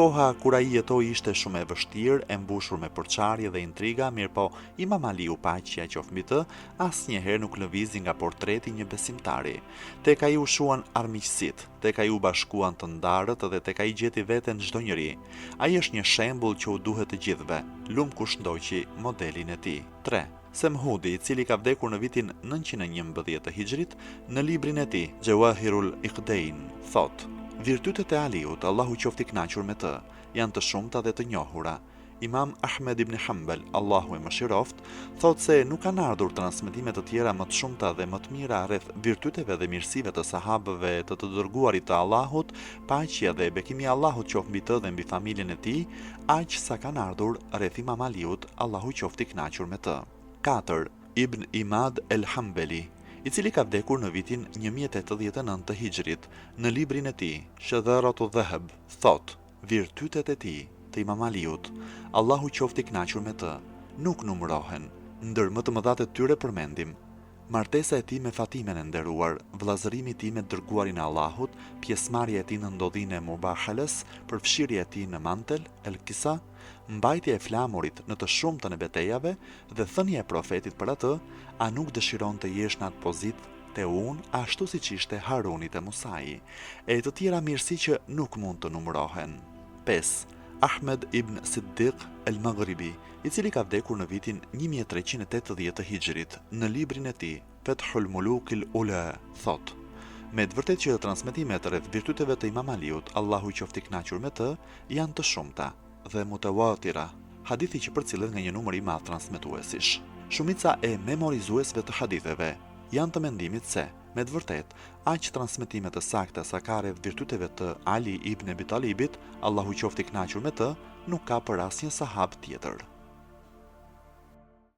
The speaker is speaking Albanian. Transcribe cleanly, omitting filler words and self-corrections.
Koha kur ai jetoi ishte shumë e vështirë, e mbushur me përçarje dhe intriga, mirëpo Imam Aliu, paqja qoftë mbi të, asnjëherë nuk lëvizi nga portreti një besimtari. Tek ai u shuan armiqësitë, tek ai u bashkuan të ndarët dhe tek ai gjeti veten çdo njeri. Ai është një shembull që u duhet të gjithëve. Lum kush ndoqi modelin e tij. 3. Semhudi, i cili ka vdekur në vitin 911 të Hijrit, në librin e tij Jawahirul Iqdain thotë: virtytet e Aliut, Allahu qoftë i kënaqur me të, janë të shumta dhe të njohura. Imam Ahmed ibn Hanbal, Allahu e mëshiroft, thotë se nuk kanë ardhur transmetime të tjera më të shumta dhe më të mira rreth virtyteve dhe mirësive të sahabëve të dërguarit të Allahut, paqja dhe bekimi i Allahut qoftë mbi të dhe mbi familjen e tij, aq sa kanë ardhur rreth Imam Aliut, Allahu qoftë i kënaqur me të. 4. Ibn Imad el-Hambeli, i cili ka vdekur në vitin 1089 të Hijrit, në librin e tij Shadharatu Dhahab, thot: virtytet e tij, të Imam Aliut, Allahu qoftë i kënaqur me të, nuk numërohen, ndër më të mëdhat e tyre përmendim: martesa e tij me Fatimen e nderuar, vëllazërimi i tij me dërguarin e Allahut, pjesëmarrja e tij në ndodhinë e Mubahalas, përfshirja e tij në Mantel el-Kisa, mbajtja e flamurit në të shumtën e betejave dhe thënia e profetit për atë: a nuk dëshiron të jesh në atë pozitë te unë, ashtu siç ishte Harunit e Musai, e të tjera mirësi që nuk mund të numërohen. 5. Ahmed ibn Siddiq el-Maghribi, i cili ka vdekur në vitin 1380 të Hijrit, në librin e tij Fathul Muluk al-Ula, thot: me të vërtetë që transmetimet rreth virtyteve të Imam Aliut, Allahu qoftë i kënaqur me të, janë të shumta dhe mutawatira, hadithi që përcillet nga një numër i madh transmetuesish. Shumica e memorizuesve të haditheve janë të mendimit se, me të vërtetë, aq transmetime të sakta sa ka rreth virtyteve të Ali ibn Abi Talibit, Allahu qoftë i kënaqur me të, nuk ka për asnjë sahab tjetër.